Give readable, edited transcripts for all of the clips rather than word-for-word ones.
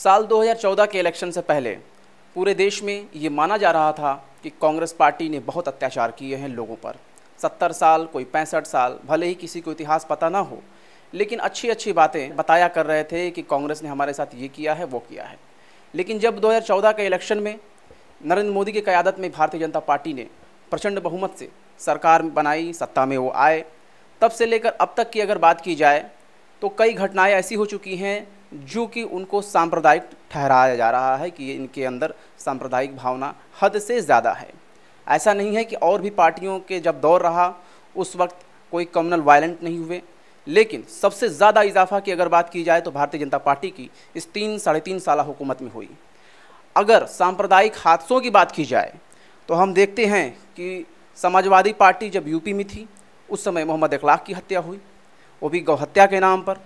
साल 2014 के इलेक्शन से पहले पूरे देश में ये माना जा रहा था कि कांग्रेस पार्टी ने बहुत अत्याचार किए हैं लोगों पर। 70 साल, कोई 65 साल, भले ही किसी को इतिहास पता ना हो, लेकिन अच्छी अच्छी बातें बताया कर रहे थे कि कांग्रेस ने हमारे साथ ये किया है, वो किया है। लेकिन जब 2014 के इलेक्शन में नरेंद्र मोदी की क़यादत में भारतीय जनता पार्टी ने प्रचंड बहुमत से सरकार बनाई, सत्ता में वो आए, तब से लेकर अब तक की अगर बात की जाए तो कई घटनाएं ऐसी हो चुकी हैं जो कि उनको सांप्रदायिक ठहराया जा रहा है कि इनके अंदर सांप्रदायिक भावना हद से ज़्यादा है। ऐसा नहीं है कि और भी पार्टियों के जब दौर रहा उस वक्त कोई कम्युनल वायलेंट नहीं हुए, लेकिन सबसे ज़्यादा इजाफा की अगर बात की जाए तो भारतीय जनता पार्टी की इस 3-3.5 साल हुकूमत में हुई। अगर सांप्रदायिक हादसों की बात की जाए तो हम देखते हैं कि समाजवादी पार्टी जब यूपी में थी उस समय मोहम्मद इकलाक की हत्या हुई, वो भी गौ हत्या के नाम पर,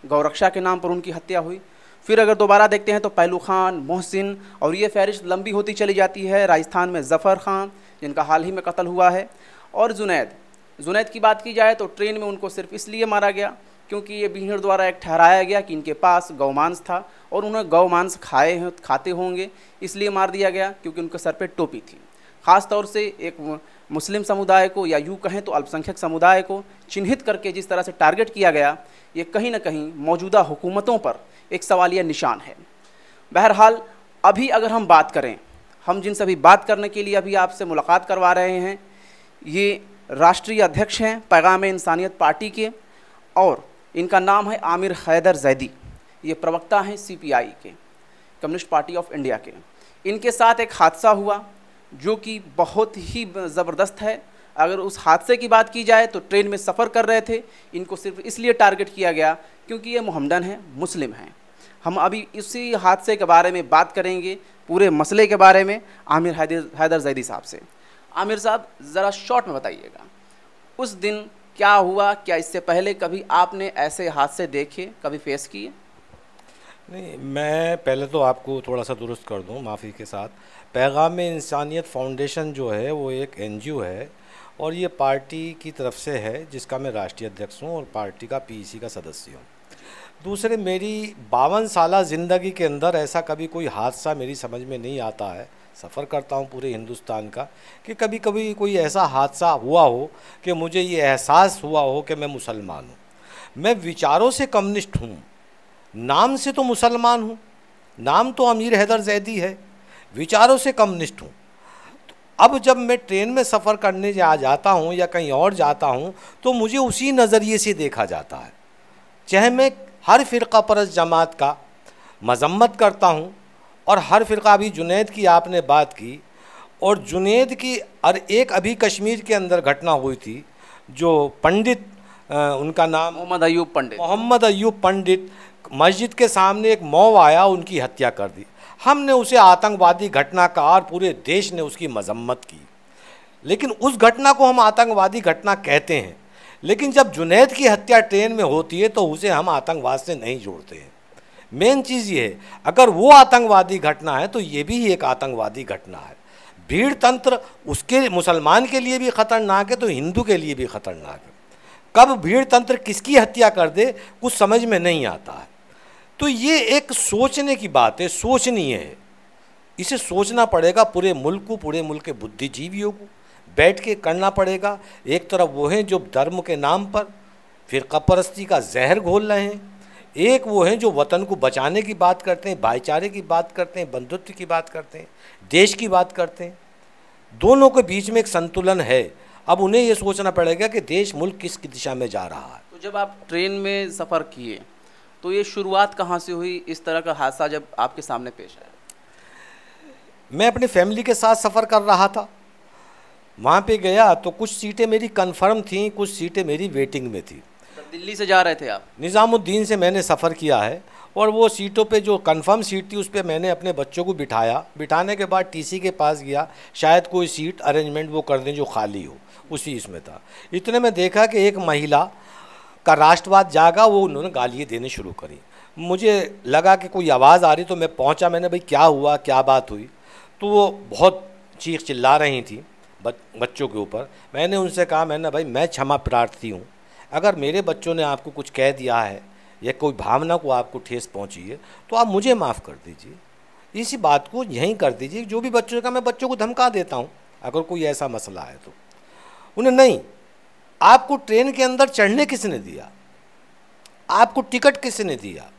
गौरक्षा के नाम पर उनकी हत्या हुई। फिर अगर दोबारा देखते हैं तो पहलू खान, मोहसिन, और ये फहरिस्त लंबी होती चली जाती है। राजस्थान में ज़फ़र खान जिनका हाल ही में कत्ल हुआ है, और जुनैद की बात की जाए तो ट्रेन में उनको सिर्फ इसलिए मारा गया क्योंकि ये भीड़ द्वारा एक ठहराया गया कि इनके पास गौमांस था और उन्होंने गौमांस खाते होंगे, इसलिए मार दिया गया क्योंकि उनके सर पे टोपी थी। ख़ास तौर से एक मुस्लिम समुदाय को, या यूँ कहें तो अल्पसंख्यक समुदाय को चिन्हित करके जिस तरह से टारगेट किया गया, ये कहीं ना कहीं मौजूदा हुकूमतों पर एक सवालिया निशान है। बहरहाल अभी अगर हम बात करें, हम जिनसे अभी बात करने के लिए अभी आपसे मुलाकात करवा रहे हैं, ये राष्ट्रीय अध्यक्ष हैं पैगाम इंसानियत पार्टी के, और इनका नाम है आमिर हैदर जैदी। ये प्रवक्ता हैं CPI के, कम्युनिस्ट पार्टी ऑफ इंडिया के। इनके साथ एक हादसा हुआ जो कि बहुत ही ज़बरदस्त है। अगर उस हादसे की बात की जाए तो ट्रेन में सफ़र कर रहे थे, इनको सिर्फ इसलिए टारगेट किया गया क्योंकि ये मोहम्मदन हैं, मुस्लिम हैं। हम अभी इसी हादसे के बारे में बात करेंगे, पूरे मसले के बारे में आमिर हैदर जैदी साहब से। आमिर साहब, ज़रा शॉर्ट में बताइएगा उस दिन क्या हुआ? क्या इससे पहले कभी आपने ऐसे हादसे देखे, कभी फेस किए? नहीं, मैं पहले तो आपको थोड़ा सा दुरुस्त कर दूं माफ़ी के साथ। पैगाम इंसानियत फाउंडेशन जो है वो एक NGO है और ये पार्टी की तरफ से है जिसका मैं राष्ट्रीय अध्यक्ष हूँ और पार्टी का PEC का सदस्य हूँ। दूसरे, मेरी 52 साला ज़िंदगी के अंदर ऐसा कभी कोई हादसा मेरी समझ में नहीं आता है, सफ़र करता हूँ पूरे हिंदुस्तान का, कि कभी कभी कोई ऐसा हादसा हुआ हो कि मुझे ये एहसास हुआ हो कि मैं मुसलमान हूँ। मैं विचारों से कम्युनिस्ट हूँ, नाम से तो मुसलमान हूँ, नाम तो आमिर हैदर जैदी है, विचारों से कम्युनिस्ट हूँ। तो अब जब मैं ट्रेन में सफ़र करने जाता हूँ या कहीं और जाता हूँ तो मुझे उसी नज़रिए से देखा जाता है। चाहे मैं हर फ़िरका परस्त जमात का मजम्मत करता हूँ, और हर फ़िरका, अभी जुनैद की आपने बात की, और जुनैद की, और एक अभी कश्मीर के अंदर घटना हुई थी जो पंडित, उनका नाम मोहम्मद अयूब पंडित, मस्जिद के सामने एक मॉब आया, उनकी हत्या कर दी। हमने उसे आतंकवादी घटना कहा और पूरे देश ने उसकी मजम्मत की, लेकिन उस घटना को हम आतंकवादी घटना कहते हैं। लेकिन जब जुनैद की हत्या ट्रेन में होती है तो उसे हम आतंकवाद से नहीं जोड़ते हैं। मेन चीज़ ये है, अगर वो आतंकवादी घटना है तो ये भी एक आतंकवादी घटना है। भीड़ तंत्र उसके मुसलमान के लिए भी ख़तरनाक है तो हिंदू के लिए भी ख़तरनाक है। कब भीड़ तंत्र किसकी हत्या कर दे कुछ समझ में नहीं आता है। तो ये एक सोचने की बात है, सोचनीय है, इसे सोचना पड़ेगा पूरे मुल्क को, पूरे मुल्क के बुद्धिजीवियों को बैठ के करना पड़ेगा। एक तरफ वो हैं जो धर्म के नाम पर फ़िरका परस्ती का जहर घोल रहे हैं, एक वो हैं जो वतन को बचाने की बात करते हैं, भाईचारे की बात करते हैं, बंधुत्व की बात करते हैं, देश की बात करते हैं। दोनों के बीच में एक संतुलन है। अब उन्हें ये सोचना पड़ेगा कि देश, मुल्क किस दिशा में जा रहा है। तो जब आप ट्रेन में सफ़र किए तो ये शुरुआत कहाँ से हुई, इस तरह का हादसा जब आपके सामने पेश आया? मैं अपनी फैमिली के साथ सफ़र कर रहा था, वहाँ पे गया तो कुछ सीटें मेरी कंफर्म थीं, कुछ सीटें मेरी वेटिंग में थी। दिल्ली से जा रहे थे आप? निज़ामुद्दीन से मैंने सफ़र किया है, और वो सीटों पे जो कंफर्म सीट थी उस पर मैंने अपने बच्चों को बिठाया। बिठाने के बाद TC के पास गया, शायद कोई सीट अरेंजमेंट वो कर दें जो खाली हो, उसी इसमें था। इतने में देखा कि एक महिला का राष्ट्रवाद जागा, वो उन्होंने गालियाँ देने शुरू करी। मुझे लगा कि कोई आवाज़ आ रही, तो मैं पहुंचा, मैंने भाई क्या हुआ, क्या बात हुई? तो वो बहुत चीख चिल्ला रही थी बच्चों के ऊपर। मैंने उनसे कहा, मैंने भाई मैं क्षमा प्रार्थी हूँ, अगर मेरे बच्चों ने आपको कुछ कह दिया है या कोई भावना को आपको ठेस पहुंची है तो आप मुझे माफ़ कर दीजिए, इसी बात को यहीं कर दीजिए। जो भी बच्चों का, मैं बच्चों को धमका देता हूँ अगर कोई ऐसा मसला है तो। उन्हें नहीं, आपको ट्रेन के अंदर चढ़ने किसने दिया, आपको टिकट किसने दिया,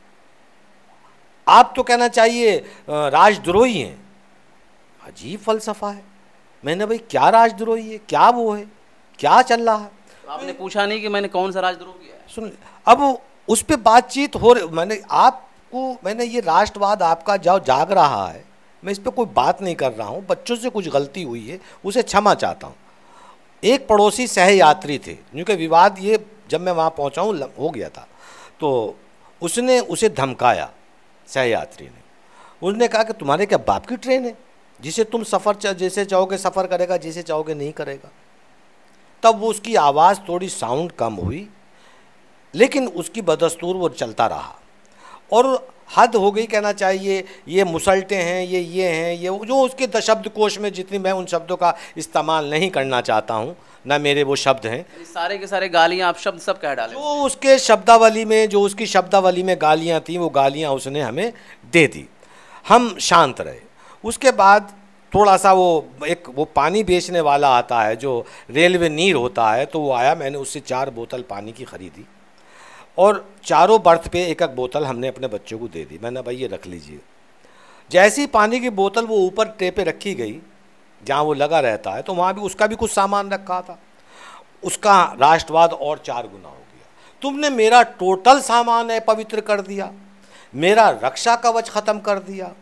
आप तो कहना चाहिए राजद्रोही हैं। अजीब फलसफा है। मैंने भाई क्या राजद्रोही है, क्या वो है, क्या चल रहा है? आपने पूछा नहीं कि मैंने कौन सा राजद्रोह किया है? सुन, अब उस पर बातचीत हो रही, मैंने ये राष्ट्रवाद आपका जाग रहा है, मैं इस पर कोई बात नहीं कर रहा हूँ। बच्चों से कुछ गलती हुई है, उसे क्षमा चाहता हूँ। एक पड़ोसी सहयात्री थे, क्योंकि विवाद ये जब मैं वहाँ पहुँचा हूँ हो गया था, तो उसने उसे धमकाया, सहयात्री ने। उसने कहा कि तुम्हारे क्या बाप की ट्रेन है, जिसे तुम जैसे चाहोगे सफ़र करेगा, जिसे चाहोगे नहीं करेगा। तब वो उसकी आवाज़ थोड़ी साउंड कम हुई, लेकिन उसकी बदस्तूर वो चलता रहा और हद हो गई, कहना चाहिए ये मुसलटे हैं, ये हैं, ये जो उसके शब्दकोश में, जितनी मैं उन शब्दों का इस्तेमाल नहीं करना चाहता हूँ, ना मेरे वो शब्द हैं। सारे के सारे गालियाँ आप शब्द सब कह डाले। जो उसके शब्दावली में, जो उसकी शब्दावली में गालियाँ थीं, वो गालियाँ उसने हमें दे दी। हम शांत रहे। उसके बाद थोड़ा सा वो पानी बेचने वाला आता है, जो रेलवे नीर होता है, तो वो आया। मैंने उससे 4 बोतल पानी की ख़रीदी और चारों बर्थ पे एक एक बोतल हमने अपने बच्चों को दे दी। मैंने भाई ये रख लीजिए। जैसी पानी की बोतल वो ऊपर ट्रे पे रखी गई जहाँ वो लगा रहता है, तो वहाँ भी उसका भी कुछ सामान रखा था। उसका राष्ट्रवाद और 4 गुना हो गया। तुमने मेरा टोटल सामान अपवित्र कर दिया, मेरा रक्षा कवच ख़त्म कर दिया,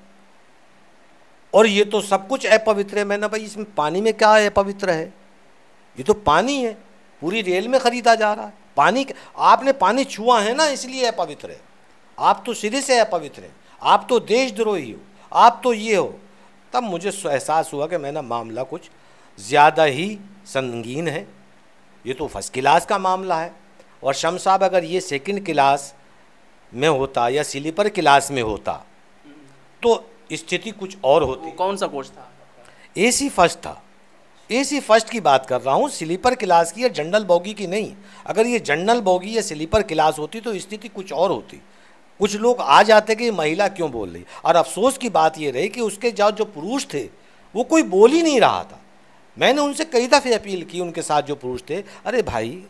और ये तो सब कुछ अपवित्र है। मैंने भाई इसमें पानी में क्या है अपवित्र है? ये तो पानी है, पूरी रेल में ख़रीदा जा रहा है पानी। आपने पानी छुआ है ना, इसलिए अपवित्र है। आप तो सिरे से अपवित्र हैं, आप तो देशद्रोही हो, आप तो ये हो। तब मुझे एहसास हुआ कि मैंने मामला कुछ ज़्यादा ही संगीन है, ये तो फर्स्ट क्लास का मामला है। और शम्स साहब, अगर ये सेकंड क्लास में होता या स्लीपर क्लास में होता तो स्थिति कुछ और होती। कौन सा कोच था? AC फर्स्ट था। AC फर्स्ट की बात कर रहा हूँ, स्लीपर क्लास की या जनरल बोगी की नहीं। अगर ये जनरल बोगी या स्लीपर क्लास होती तो स्थिति कुछ और होती। कुछ लोग आ जाते कि ये महिला क्यों बोल रही। और अफसोस की बात ये रही कि उसके जो पुरुष थे वो कोई बोल ही नहीं रहा था। मैंने उनसे कई दफ़े अपील की, उनके साथ जो पुरुष थे, अरे भाई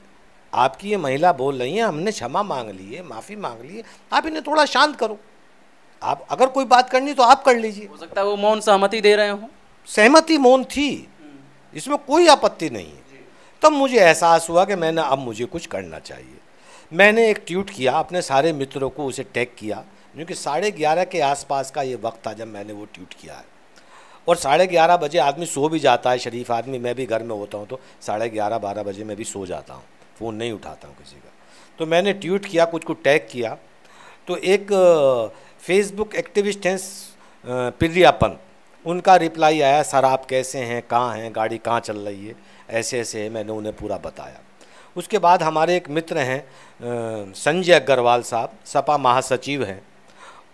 आपकी ये महिला बोल रही है, हमने क्षमा मांग ली है, माफ़ी मांग ली है, आप इन्हें थोड़ा शांत करो। आप अगर कोई बात करनी तो आप कर लीजिए। हो सकता है वो मौन सहमति दे रहे हों। सहमति मौन थी, इसमें कोई आपत्ति नहीं है। तब मुझे एहसास हुआ कि अब मुझे कुछ करना चाहिए। मैंने एक ट्वीट किया, अपने सारे मित्रों को उसे टैग किया, क्योंकि 11:30 के आसपास का ये वक्त था जब मैंने वो ट्वीट किया है। और 11:30 बजे आदमी सो भी जाता है, शरीफ आदमी। मैं भी घर में होता हूँ तो 11:30-12 बजे मैं भी सो जाता हूँ, फ़ोन नहीं उठाता हूँ किसी का। तो मैंने ट्वीट किया, कुछ को टैग किया। तो एक फेसबुक एक्टिविस्ट हैं प्रियापन, उनका रिप्लाई आया, सर आप कैसे हैं, कहाँ हैं, गाड़ी कहाँ चल रही है, ऐसे ऐसे है। मैंने उन्हें पूरा बताया। उसके बाद हमारे एक मित्र हैं संजय अग्रवाल साहब, सपा महासचिव हैं,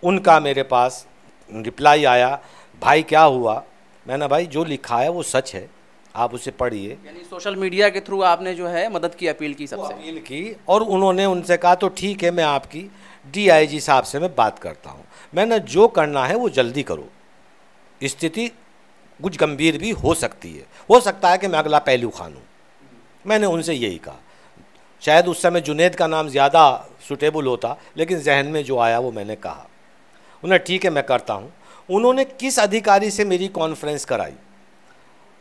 उनका मेरे पास रिप्लाई आया, भाई क्या हुआ? मैंने भाई जो लिखा है वो सच है, आप उसे पढ़िए। यानी सोशल मीडिया के थ्रू आपने जो है मदद की अपील की, सबसे अपील की। और उन्होंने उनसे कहा तो ठीक है, मैं आपकी DIG साहब से मैं बात करता हूँ, मैंने जो करना है वो जल्दी करो, स्थिति कुछ गंभीर भी हो सकती है, हो सकता है कि मैं अगला पहलू खान हूँ। मैंने उनसे यही कहा। शायद उस समय जुनेद का नाम ज़्यादा सुटेबल होता, लेकिन जहन में जो आया वो मैंने कहा। उन्हें ठीक है मैं करता हूँ। उन्होंने किस अधिकारी से मेरी कॉन्फ्रेंस कराई,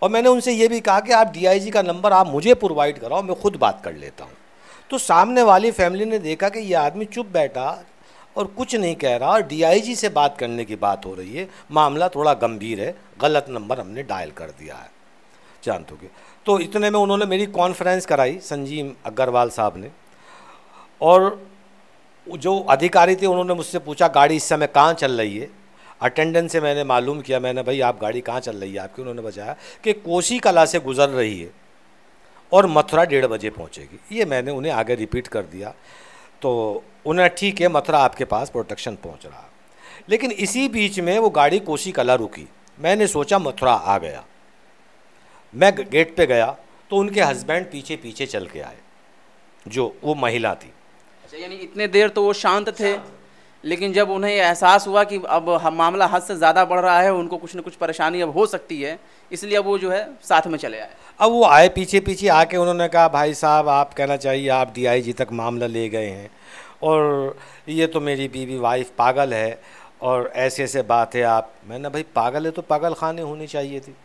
और मैंने उनसे ये भी कहा कि आप DIG का नंबर आप मुझे प्रोवाइड कराओ, मैं खुद बात कर लेता हूँ। तो सामने वाली फैमिली ने देखा कि ये आदमी चुप बैठा और कुछ नहीं कह रहा, और DIG से बात करने की बात हो रही है, मामला थोड़ा गंभीर है, गलत नंबर हमने डायल कर दिया है, जानते हो। तो इतने में उन्होंने मेरी कॉन्फ्रेंस कराई, संजीव अग्रवाल साहब ने। और जो अधिकारी थे उन्होंने मुझसे पूछा गाड़ी इस समय कहाँ चल रही है। अटेंडेंस से मैंने मालूम किया, मैंने भाई आप गाड़ी कहाँ चल रही है आपकी? उन्होंने बताया कि कोसी कला से गुजर रही है और मथुरा 1:30 बजे पहुँचेगी। ये मैंने उन्हें आगे रिपीट कर दिया। तो उन्हें ठीक है, मथुरा आपके पास प्रोटेक्शन पहुँच रहा। लेकिन इसी बीच में वो गाड़ी कोसी कला रुकी। मैंने सोचा मथुरा आ गया। मैं गेट पे गया तो उनके हस्बैंड पीछे पीछे चल के आए, जो वो महिला थी। अच्छा, यानी इतने देर तो वो शांत थे, लेकिन जब उन्हें एहसास हुआ कि अब मामला हद से ज़्यादा बढ़ रहा है, उनको कुछ न कुछ परेशानी अब हो सकती है, इसलिए अब वो जो है साथ में चले आए। अब वो आए पीछे पीछे आके, उन्होंने कहा भाई साहब आप कहना चाहिए आप डीआईजी तक मामला ले गए हैं और ये तो मेरी बीवी वाइफ पागल है और ऐसे ऐसे बात है आप। मैंने भाई पागल है तो पागल खाने होनी चाहिए थी,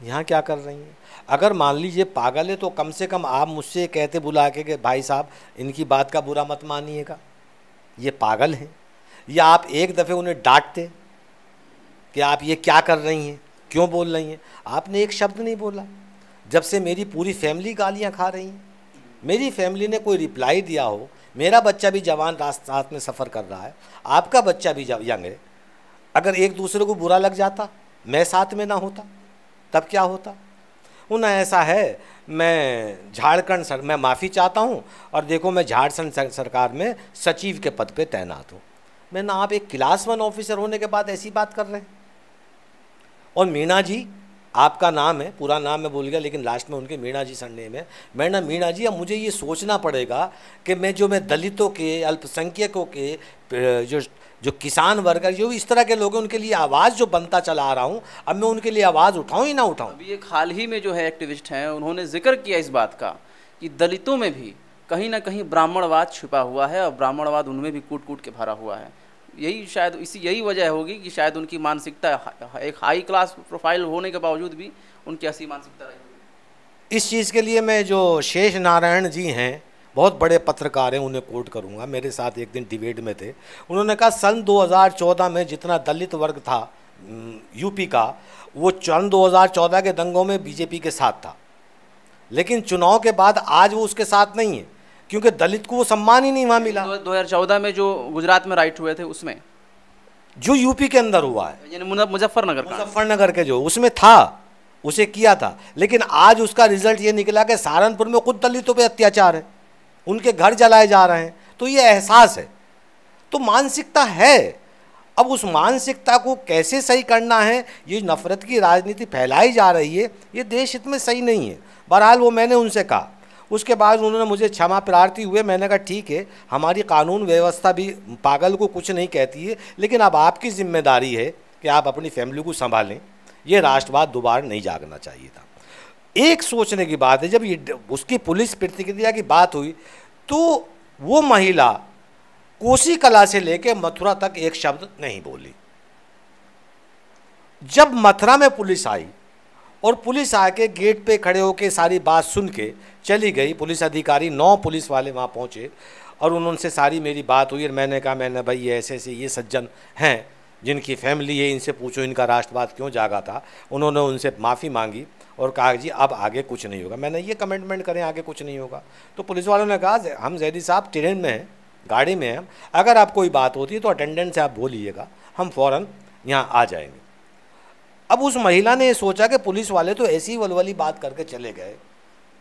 यहाँ क्या कर रही हैं? अगर मान लीजिए पागल है तो कम से कम आप मुझसे कहते बुला के कि भाई साहब इनकी बात का बुरा मत मानिएगा, ये पागल हैं। या आप एक दफ़े उन्हें डांटते कि आप ये क्या कर रही हैं, क्यों बोल रही हैं। आपने एक शब्द नहीं बोला। जब से मेरी पूरी फैमिली गालियाँ खा रही हैं, मेरी फैमिली ने कोई रिप्लाई दिया हो, मेरा बच्चा भी जवान साथ में सफ़र कर रहा है, आपका बच्चा भी यंग है, अगर एक दूसरे को बुरा लग जाता, मैं साथ में ना होता, तब क्या होता? उन्हें ऐसा है मैं झारखंड मैं माफ़ी चाहता हूँ और देखो मैं झारखंड सरकार में सचिव के पद पे तैनात हूँ। मैंने आप एक क्लास 1 ऑफिसर होने के बाद ऐसी बात कर रहे हैं। और मीणा जी आपका नाम है, पूरा नाम मैं भूल गया लेकिन लास्ट में उनके मीणा जी सरनेम है। मैं ना मीणा जी, अब मुझे ये सोचना पड़ेगा कि मैं दलितों के, अल्पसंख्यकों के, जो किसान वर्ग है, जो इस तरह के लोग हैं, उनके लिए आवाज़ जो बनता चला आ रहा हूँ, अब मैं उनके लिए आवाज़ उठाऊँ ही ना उठाऊँ। अभी एक हाल ही में जो है एक्टिविस्ट हैं, उन्होंने जिक्र किया इस बात का कि दलितों में भी कहीं ना कहीं ब्राह्मणवाद छिपा हुआ है और ब्राह्मणवाद उनमें भी कूट कूट के भरा हुआ है। यही शायद यही वजह होगी कि शायद उनकी मानसिकता एक हाई क्लास प्रोफाइल होने के बावजूद भी उनकी ऐसी मानसिकता रही होगी। इस चीज़ के लिए मैं जो शेष नारायण जी हैं, बहुत बड़े पत्रकार हैं, उन्हें कोट करूंगा। मेरे साथ एक दिन डिबेट में थे। उन्होंने कहा सन 2014 में जितना दलित वर्ग था यूपी का, वो सन 2014 के दंगों में बीजेपी के साथ था, लेकिन चुनाव के बाद आज वो उसके साथ नहीं है, क्योंकि दलित को वो सम्मान ही नहीं वहाँ मिला। 2014 में जो गुजरात में राइट हुए थे उसमें, जो यूपी के अंदर हुआ है, यानी मुजफ्फरनगर के जो उसमें था, उसे किया था, लेकिन आज उसका रिजल्ट ये निकला कि सहारनपुर में खुद दलितों पे अत्याचार है, उनके घर जलाए जा रहे हैं। तो ये एहसास है, तो मानसिकता है। अब उस मानसिकता को कैसे सही करना है, ये नफरत की राजनीति फैलाई जा रही है, ये देश हित में सही नहीं है। बहरहाल वो मैंने उनसे कहा, उसके बाद उन्होंने मुझे क्षमा प्रार्थी हुए। मैंने कहा ठीक है, हमारी कानून व्यवस्था भी पागल को कुछ नहीं कहती है, लेकिन अब आपकी जिम्मेदारी है कि आप अपनी फैमिली को संभालें। ये राष्ट्रवाद दोबारा नहीं जागना चाहिए था। एक सोचने की बात है, जब ये उसकी पुलिस प्रतिक्रिया की बात हुई तो वो महिला कोसी कला से लेकर मथुरा तक एक शब्द नहीं बोली। जब मथुरा में पुलिस आई और पुलिस आके गेट पे खड़े होके सारी बात सुन के चली गई, पुलिस अधिकारी 9 पुलिस वाले वहाँ पहुँचे और उनसे सारी मेरी बात हुई और मैंने कहा मैंने भाई ये ऐसे ऐसे ये सज्जन हैं जिनकी फैमिली है, इनसे पूछो इनका राष्ट्रवाद क्यों जागा था। उन्होंने उनसे माफ़ी मांगी और कहा जी अब आगे कुछ नहीं होगा। मैंने ये कमिटमेंट करें आगे कुछ नहीं होगा। तो पुलिस वालों ने कहा हम जैदी साहब ट्रेन में हैं, गाड़ी में हैं, अगर आप कोई बात होती है तो अटेंडेंट से आप बोलिएगा, हम फ़ौरन यहाँ आ जाएंगे। अब उस महिला ने सोचा कि पुलिस वाले तो ऐसी वलवली बात करके चले गए,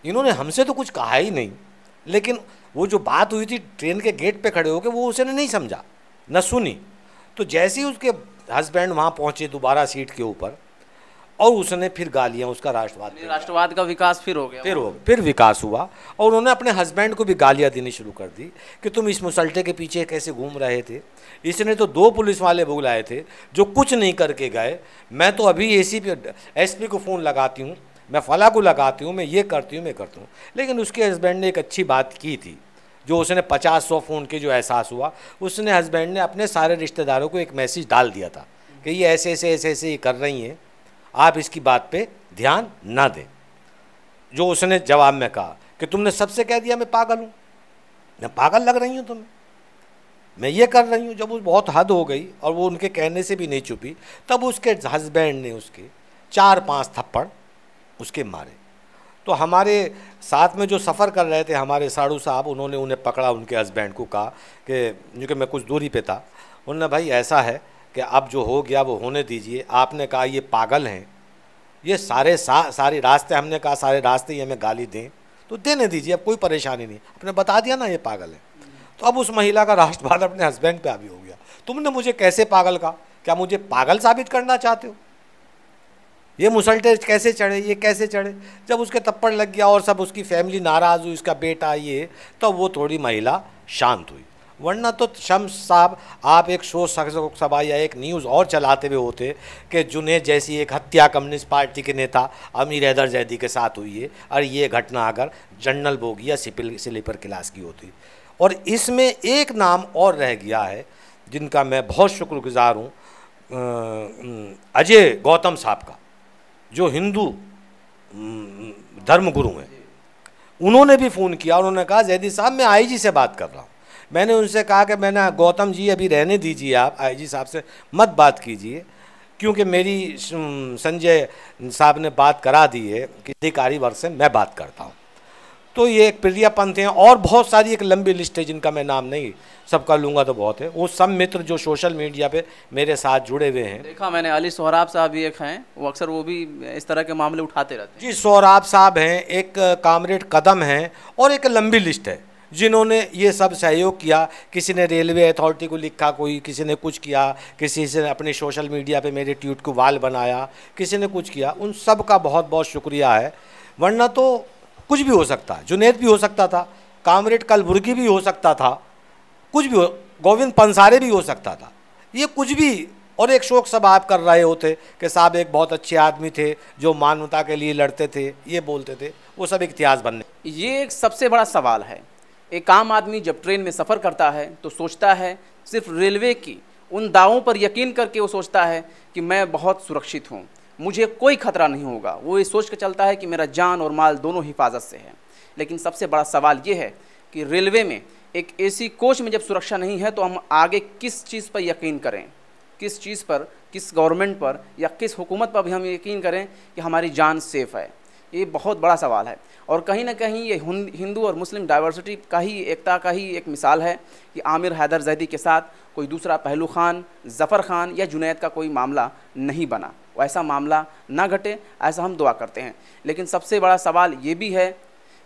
इन्होंने हमसे तो कुछ कहा ही नहीं, लेकिन वो जो बात हुई थी ट्रेन के गेट पे खड़े होकर वो उसने नहीं समझा, न सुनी। तो जैसे ही उसके हस्बैंड वहाँ पहुँचे दोबारा सीट के ऊपर, और उसने फिर गालियाँ, उसका राष्ट्रवाद का विकास फिर हो गया, फिर विकास हुआ और उन्होंने अपने हस्बैंड को भी गालियाँ देनी शुरू कर दी कि तुम इस मुसल्टे के पीछे कैसे घूम रहे थे। इसने तो 2 पुलिस वाले बुलाए थे जो कुछ नहीं करके गए, मैं तो अभी एसपी को फ़ोन लगाती हूँ, मैं फला को लगाती हूँ, मैं ये करती हूँ, मैं करती हूँ। लेकिन उसके हस्बैंड ने एक अच्छी बात की थी, जो उसने 50-100 फ़ोन के जो एहसास हुआ, उसने हस्बैंड ने अपने सारे रिश्तेदारों को एक मैसेज डाल दिया था कि ये ऐसे ऐसे ऐसे ऐसे ये कर रही हैं, आप इसकी बात पे ध्यान ना दें। जो उसने जवाब में कहा कि तुमने सबसे कह दिया मैं पागल हूँ, मैं पागल लग रही हूँ तुम्हें, मैं ये कर रही हूँ। जब वो बहुत हद हो गई और वो उनके कहने से भी नहीं चुपी, तब उसके हस्बैंड ने उसके 4-5 थप्पड़ उसके मारे। तो हमारे साथ में जो सफ़र कर रहे थे हमारे साड़ू साहब, उन्होंने उन्हें पकड़ा, उनके हस्बैंड को कहा कि क्योंकि मैं कुछ दूरी पे था, उन्होंने भाई ऐसा है कि अब जो हो गया वो होने दीजिए। आपने कहा ये पागल हैं, ये सारे रास्ते, हमने कहा सारे रास्ते ये हमें गाली दें तो देने दीजिए, अब कोई परेशानी नहीं, आपने बता दिया ना ये पागल है। तो अब उस महिला का राष्ट्रवाद अपने हस्बैंड पे हावी हो गया। तुमने मुझे कैसे पागल कहा, क्या मुझे पागल साबित करना चाहते हो? ये मुसलटे कैसे चढ़े, ये कैसे चढ़े। जब उसके थप्पड़ लग गया और सब उसकी फैमिली नाराज़ हुई, उसका बेटा ये, तो वो थोड़ी महिला शांत हुई। वरना तो शम्स साहब आप एक शो सभा या एक न्यूज़ और चलाते हुए होते कि जुनेद जैसी एक हत्या कम्युनिस्ट पार्टी के नेता अमीर हैदर जैदी के साथ हुई है, और ये घटना अगर जनरल बोगी या स्लीपर क्लास की होती। और इसमें एक नाम और रह गया है जिनका मैं बहुत शुक्रगुजार हूँ, अजय गौतम साहब का, जो हिंदू धर्मगुरु हैं। उन्होंने भी फ़ोन किया, उन्होंने कहा जैदी साहब मैं आईजी से बात कर रहा हूँ। मैंने उनसे कहा कि मैंने गौतम जी अभी रहने दीजिए, आप आईजी साहब से मत बात कीजिए, क्योंकि मेरी संजय साहब ने बात करा दी है कि अधिकारी वर्ग से मैं बात करता हूँ। तो ये एक प्रिया पंथ हैं और बहुत सारी एक लंबी लिस्ट है जिनका मैं नाम नहीं सबका लूँगा तो बहुत है। वो सब मित्र जो सोशल मीडिया पे मेरे साथ जुड़े हुए हैं। देखा मैंने, अली सोहराब साहब भी एक हैं, वो अक्सर वो भी इस तरह के मामले उठाते रहते हैं। जी, सोहराब साहब हैं, एक कामरेड कदम हैं, और एक लंबी लिस्ट है जिन्होंने ये सब सहयोग किया। किसी ने रेलवे अथॉरिटी को लिखा, कोई किसी ने कुछ किया, किसी से अपने सोशल मीडिया पे मेरे ट्वीट को वाल बनाया, किसी ने कुछ किया। उन सब का बहुत बहुत शुक्रिया है। वरना तो कुछ भी हो सकता, जुनैद भी हो सकता था, कामरेड कलबुर्गी भी हो सकता था, कुछ भी हो, गोविंद पंसारे भी हो सकता था, ये कुछ भी। और एक शोक सभा आप कर रहे होते कि साहब एक बहुत अच्छे आदमी थे जो मानवता के लिए लड़ते थे, ये बोलते थे, वो सब इतिहास बनने। ये एक सबसे बड़ा सवाल है। एक आम आदमी जब ट्रेन में सफ़र करता है तो सोचता है सिर्फ रेलवे की उन दावों पर यकीन करके वो सोचता है कि मैं बहुत सुरक्षित हूँ, मुझे कोई खतरा नहीं होगा। वो ये सोच के चलता है कि मेरा जान और माल दोनों हिफाजत से है। लेकिन सबसे बड़ा सवाल ये है कि रेलवे में एक एसी कोच में जब सुरक्षा नहीं है तो हम आगे किस चीज़ पर यकीन करें, किस चीज़ पर, किस गवर्नमेंट पर या किस हुकूमत पर भी हम यकीन करें कि हमारी जान सेफ़ है। ये बहुत बड़ा सवाल है। और कहीं ना कहीं ये हिंदू और मुस्लिम डाइवर्सिटी का ही, एकता का ही एक मिसाल है कि आमिर हैदर जैदी के साथ कोई दूसरा पहलू खान, ज़फ़र खान या जुनैद का कोई मामला नहीं बना। वैसा मामला ना घटे, ऐसा हम दुआ करते हैं। लेकिन सबसे बड़ा सवाल ये भी है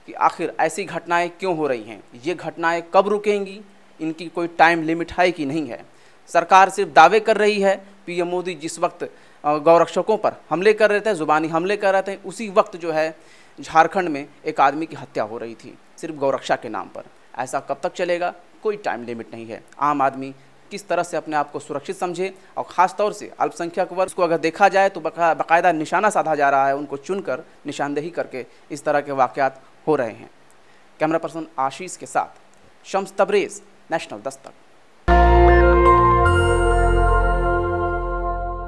कि आखिर ऐसी घटनाएं क्यों हो रही हैं, ये घटनाएं कब रुकेंगी, इनकी कोई टाइम लिमिट है कि नहीं है। सरकार सिर्फ दावे कर रही है। पीएम मोदी जिस वक्त गौरक्षकों पर हमले कर रहे थे, ज़ुबानी हमले कर रहे थे, उसी वक्त जो है झारखंड में एक आदमी की हत्या हो रही थी सिर्फ गौरक्षा के नाम पर। ऐसा कब तक चलेगा, कोई टाइम लिमिट नहीं है। आम आदमी किस तरह से अपने आप को सुरक्षित समझे, और ख़ास तौर से अल्पसंख्यक वर्ग को अगर देखा जाए तो बाकायदा निशाना साधा जा रहा है, उनको चुनकर निशानदेही करके इस तरह के वाक़यात हो रहे हैं। कैमरा पर्सन आशीष के साथ शम्स तबरेज़, नेशनल दस्तक।